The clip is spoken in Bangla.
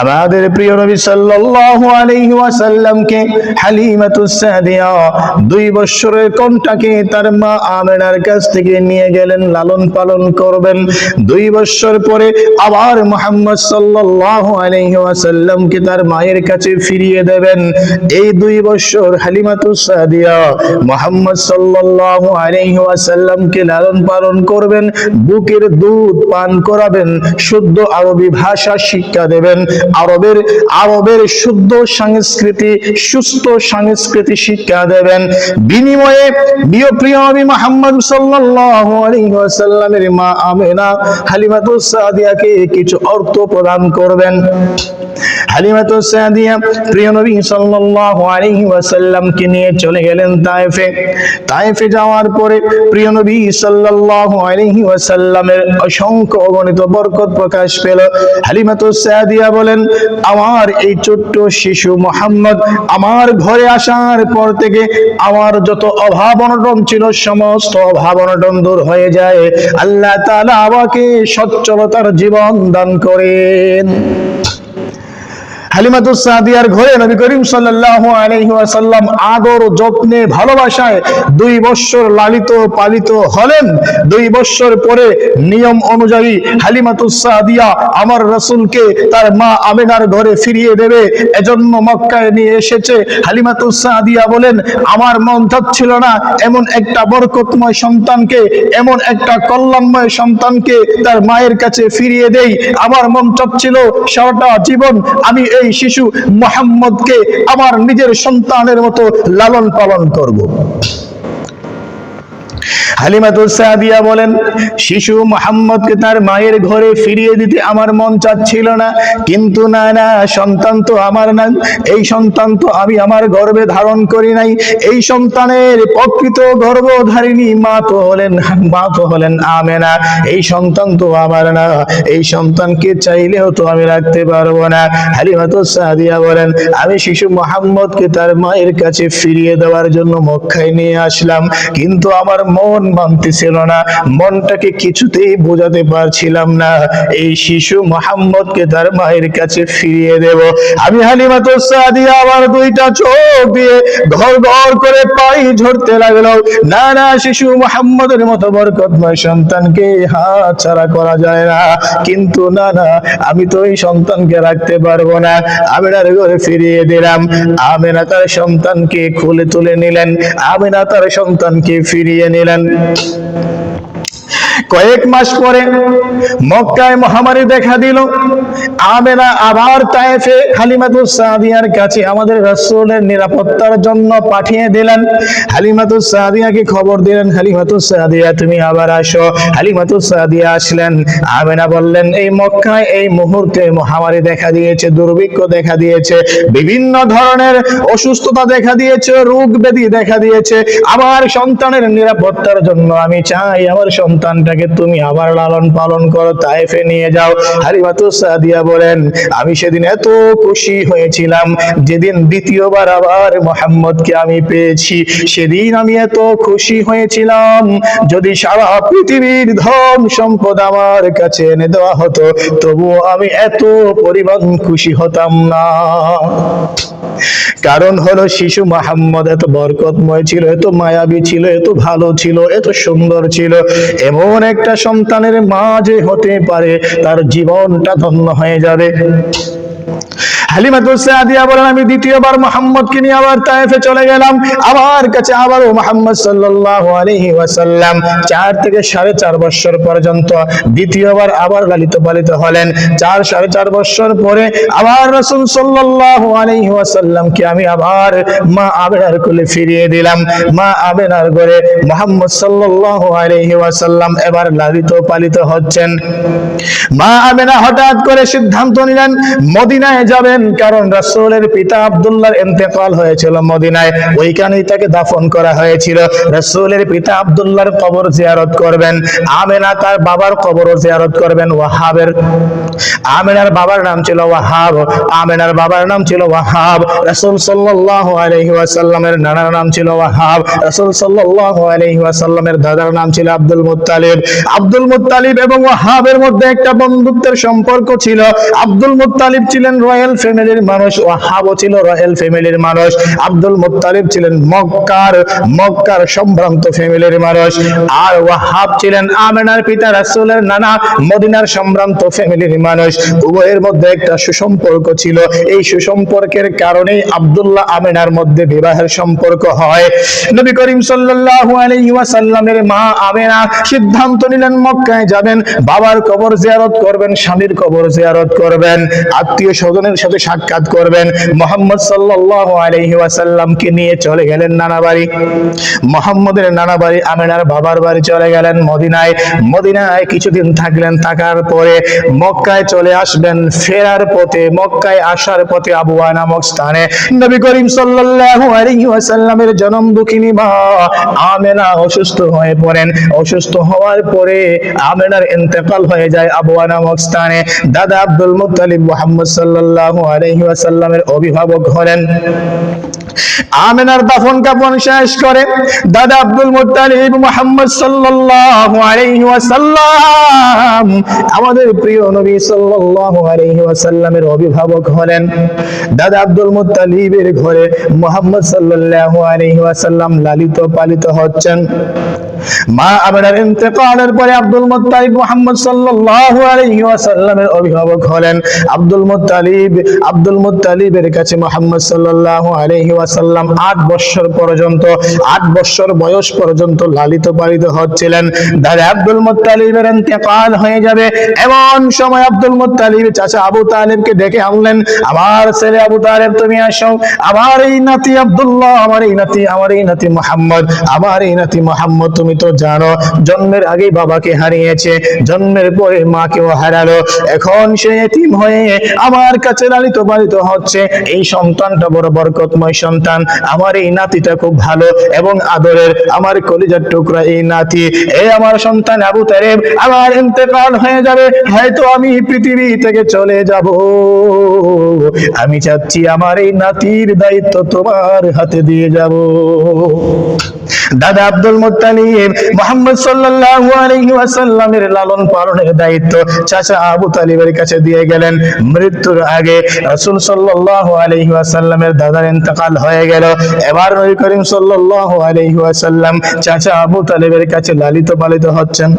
আমাদের প্রিয় নবী সাল্লাল্লাহু আলাইহি ওয়াসাল্লামকে হালিমাতুস সাদিয়া 2 বছরের কন্যাকে তার মা আমেনার কাছ থেকে নিয়ে গেলেন লালন পালন করবেন। 2 বছর পরে আবার মুহাম্মদ সাল্লাল্লাহু আলাইহি ওয়াসাল্লামকে তার মায়ের কাছে ফিরিয়ে দেবেন। এই 2 বছর হালিমাতুস সাদিয়া মুহাম্মদ সাল্লাল্লাহু আলাইহি ওয়াসাল্লামকে লালন পালন করবেন, বুকের দুধ পান করাবেন, শুদ্ধ আরবি ভাষা শিক্ষা দেবেন, আরবের শুদ্ধ সংস্কৃতি, সুস্থ সংস্কৃতি শিক্ষা দেবেন। বিনিময়ে প্রিয় নবী মুহাম্মদ সাল্লাল্লাহু আলাইহি ওয়াসাল্লামের মা আমেনা হালিমাতুস সাদিয়াকে কিছু অর্থ প্রদান করবেন। হালিমাতুস সাদিয়া প্রিয় নবী সাল্লাল্লাহু আলাইহি ওয়াসাল্লামকে নিয়ে চলে গেলেন তায়েফে যাওয়ার পরে প্রিয় নবী সাল্লাল্লাহু আলাইহি ওয়াসাল্লামের অসংখ্য অগণিত বরকত প্রকাশ পেল। হালিমাতুস সাদিয়া বলেন, আমার এই ছোট্ট শিশু মুহাম্মদ আমার ঘরে আসার পর থেকে আমার যত অভাব অনটন ছিল সমস্ত অভাব অনটন দূর হয়ে যায়। আল্লাহ তাআলা আমাকে সচ্ছলতার জীবন দান করেন। হালিমাতুস সাদিয়ার ঘরে নবী করিম সাল্লাল্লাহু আলাইহি ওয়াসাল্লাম আদর যত্নে ভালোবাসায় 2 বছর লালিত পালিত হলেন। 2 বছর পরে নিয়ম অনুযায়ী হালিমাতুস সাদিয়া আমার রাসূলকে তার মা আমেনার ঘরে ফিরিয়ে দেবে, এজন্য মক্কায় নিয়ে এসেছে। হালিমাতুস সাদিয়া বলেন, আমার মন চাচ্ছিল না এমন একটা বরকতময় সন্তানকে, এমন একটা কল্যাণময় সন্তানকে তার মায়ের কাছে ফিরিয়ে দেই। আমার মন চাচ্ছিল সারাটা জীবন আমি এই শিশু মুহাম্মদকে আমার নিজের সন্তানের মতো লালন পালন করব। হালিমাতুস সাদিয়া বলেন, শিশু মুহাম্মদকে তার মায়ের ঘরে ফিরিয়ে দিতে আমার মন চাচ্ছিল না, কিন্তু না সন্তান তো আমার না, এই সন্তান তো আমি আমার গর্ভে ধারণ করি নাই, এই সন্তানের প্রকৃত গর্ভধারিণী মা তো হলেন আমেনা, এই সন্তান তো আমার না, এই সন্তানকে চাইলেও তো আমি রাখতে পারবো না। হালিমাতুস সাদিয়া বলেন, আমি শিশু মুহাম্মদকে তার মায়ের কাছে ফিরিয়ে দেওয়ার জন্য মক্কায় নিয়ে আসলাম, কিন্তু আমার মন মানতেছিল না, মনটাকে কিছুতেই বোঝাতে পারছিলাম না এই শিশু মুহাম্মদকে তার মায়ের কাছে ফিরিয়ে দেব। আমি হালিমাতুস সাদিয়া আমার 2টা চোখ দিয়ে ঘর ঘর করে পানি ঝরতে লাগলো। না শিশু মুহাম্মদের মতো বরকতময় সন্তানকে হাতছাড়া করা যায় না, কিন্তু না আমি তো এই সন্তানকে রাখতে পারবো না। আমেনার ঘরে ফিরিয়ে দিলাম। আমেনা তার সন্তানকে কোলে তুলে নিলেন, আমেনা তার সন্তানকে ফিরিয়ে নিলেন। কয়েক মাস পরে মক্কায় মহামারী দেখা দিল। আমেনা আবার তায়েফে হালিমাতুস সাদিয়ার কাছে আমাদের রাসূলের নিরাপত্তার জন্য পাঠিয়ে দিলেন। হালিমাতুস সাদিয়াকে খবর দিলেন, হালিমাতুস সাদিয়া তুমি আবার আসো। হালিমাতুস সাদিয়া আসলেন। আমেনা বললেন, এই মক্কায় এই মুহূর্তে মহামারী দেখা দিয়েছে, দুর্ভিক্ষ দেখা দিয়েছে, বিভিন্ন ধরনের অসুস্থতা দেখা দিয়েছে, রোগ ব্যাধি দেখা দিয়েছে। আমার সন্তানের নিরাপত্তার জন্য আমি চাই আমার সন্তানটাকে তুমি আবার লালন পালন করো, তায়েফে নিয়ে যাও। হালিমাতুস সাদিয়া বলেন, আমি সেদিন এত খুশি হয়েছিলাম যেদিন দ্বিতীয়বার আবার মুহাম্মদকে আমি পেয়েছি, সেদিন আমি এত খুশি হয়েছিলাম যদি সারা পৃথিবীর ধন সম্পদ আমার কাছে এনে দেওয়া হতো তবুও আমি এত পরিমাণ খুশি হতাম না। কারণ হলো শিশু মুহাম্মদ এত বরকতময় ছিল, এত মায়াবী ছিল, এত ভালো ছিল, এত সুন্দর ছিল। এমন একটা সন্তানের মা যে হতে পারে তার জীবনটা ধন্য হয়ে যাবে। হালিমাতুস সাদিয়া বলেন, আমি দ্বিতীয়বার মুহাম্মদকে নিয়ে আবার তায়েফে চলে গেলাম। আমার কাছে আবারও মুহাম্মদ সাল্লাল্লাহু আলাইহি ওয়াসাল্লাম 4 থেকে 4.5 বছর পর্যন্ত দ্বিতীয়বার আবার লালিত পালিত হলেন। 4.5 বছর পরে আবার রাসূল সাল্লাল্লাহু আলাইহি ওয়াসাল্লামকে আমি আবার মা আমেনার কোলে ফিরিয়ে দিলাম। মা আমেনার ঘরে মুহাম্মদ সাল্লাল্লাহু আলাইহি ওয়াসাল্লাম এবার লালিত পালিত হচ্ছেন। মা আমেনা হঠাৎ করে সিদ্ধান্ত নিলেন মদিনায় যাবেন, কারণ রাসূলের পিতা আব্দুল্লাহর ইন্তেকাল হয়েছিল মদিনায়, ওইখানেই তাকে দাফন করা হয়েছিল। রাসূলের পিতা আব্দুল্লাহর কবর জিয়ারত করবেন, আমেনা তার বাবার কবরও জিয়ারত করবেন। ওয়াহাবের, আমেনার বাবার নাম ছিল ওয়াহাব, আমেনার বাবার নাম ছিল ওয়াহাব। রাসূল সাল্লাল্লাহু আলাইহি ওয়াসাল্লামের নানার নাম ছিল ওয়াহাব, রাসূল সাল্লাল্লাহু আলাইহি ওয়াসাল্লামের দাদার নাম ছিল আব্দুল মুত্তালিব। আব্দুল মুত্তালিব এবং ওয়াহাবের মধ্যে একটা বন্ধুত্বের সম্পর্ক ছিল। আব্দুল মুত্তালিব ছিলেন রয়্যাল ফ্যামিলির মানুষ, ওয়াহাবও ছিল রয়্যাল ফ্যামিলির মানুষ। আব্দুল মুত্তালিব ছিলেন মক্কার সম্ভ্রান্ত ফ্যামিলির মানুষ, আর ওয়াহাব ছিলেন আমেনার পিতা রাসূলের নানা, মদিনার সম্ভ্রান্ত ফ্যামিলির মানুষ। উভয়ের মধ্যে একটা সুসম্পর্ক ছিল। এই সুসম্পর্কের কারণেই আব্দুল্লাহ আমেনার মধ্যে বিবাহের সম্পর্ক হয়। নবী করিম সাল্লাল্লাহু আলাইহি ওয়াসাল্লামের মা আমেনা সিদ্ধান্ত নিলেন মক্কায় যাবেন, বাবার কবর জিয়ারত করবেন, স্বামীর কবর জিয়ারত করবেন, আত্মীয় স্বজনের সাথে সাক্ষাৎ করবেন। মুহাম্মদ সাল্লাল্লাহু আলাইহি ওয়াসাল্লামকে নিয়ে চলে গেলেন নানা বাড়ি। মুহাম্মদের নানা বাড়ি আমেনার বাবার বাড়ি চলে গেলেন মদিনায়। মদিনায় কিছুদিন থাকলেন, থাকার পরে মক্কায় চলে আসবেন। ফেরার পথে, মক্কায় আসার পথে আবওয়া নামক স্থানে নবী করিম সাল্লাল্লাহু আলাইহি ওয়াসাল্লামের জনম দুঃখিনী মা আমেনা অসুস্থ হয়ে পড়েন। অসুস্থ হওয়ার পরে আমেনার ইন্তেকাল হয়ে যায় আবওয়া নামক স্থানে। দাদা আব্দুল মুত্তালিব মুহাম্মদ সাল্লাল্লাহু আলাইহি ওয়াসাল্লামের অভিভাবক হলেন। আমেনার দাফন কাফন শেষ করে দাদা আব্দুল মুত্তালিব মুহাম্মদ সাল্লাল্লাহু আলাইহি ওয়াসাল্লাম, আমাদের প্রিয় নবী সাল্লাল্লাহু আলাইহি ওয়াসাল্লামের অভিভাবক হলেন। দাদা আব্দুল মুত্তালিবের ঘরে মুহাম্মদ সাল্লাল্লাহু আলাইহি ওয়াসাল্লাম লালিত পালিত হচ্ছেন। মা আমেনার ইন্তেকালের পরে আব্দুল মুত্তালিব মুহাম্মদ সাল্লাল্লাহু আলাইহি ওয়াসাল্লামের অভিভাবক হলেন। আব্দুল মুত্তালিবের কাছে মুহাম্মদ সাল্লাল্লাহু আলাইহি ওয়াসাল্লাম 8 বছর পর্যন্ত, 8 বছর বয়স পর্যন্ত লালিত পালিত হচ্ছিলেন। দাদা আব্দুল মুত্তালিবের ইন্তেকাল হয়ে যাবে, এমন সময় আব্দুল মুত্তালিব চাচা আবু তালেবকে ডেকে আনলেন। আমার ছেলে আবু তালেব, তুমি আসো। আমার এই নাতি আব্দুল্লাহ, আমার এই নাতি মুহাম্মদ, তুমি তো জানো জন্মের আগেই বাবাকে হারিয়েছে, জন্মের পরে মাকেও হারালো, এখন সে এতিম হয়ে আমার কাছে লালিত পালিত হচ্ছে। এই সন্তানটা বড় বরকতময় সন্তান, আমার এই নাতিটা খুব ভালো এবং আদরের, আমার কলিজার টুকরা এই নাতি। এই আমার সন্তান আবু তালেব, আমার ইন্তেকাল হয়ে যাবে, হয়তো আমি পৃথিবী থেকে চলে যাব, আমি চাচ্ছি আমার এই নাতির দায়িত্ব তোমার হাতে দিয়ে যাব। দাদা আব্দুল মুত্তালিব মুহাম্মদ সাল্লাল্লাহু আলাইহি ওয়াসাল্লামের লালন পালনের দায়িত্ব চাচা আবু তালিবের কাছে দিয়ে গেলেন। মৃত্যুর আগে রাসূল সাল্লাল্লাহু আলাইহি ওয়াসাল্লামের দাদার ইন্তেকাল হয়ে গেল। এবার নবী করিম সাল্লাল্লাহু আলাইহি ওয়াসাল্লাম চাচা আবু তালিবের কাছে লালিত পালিত হচ্ছেন।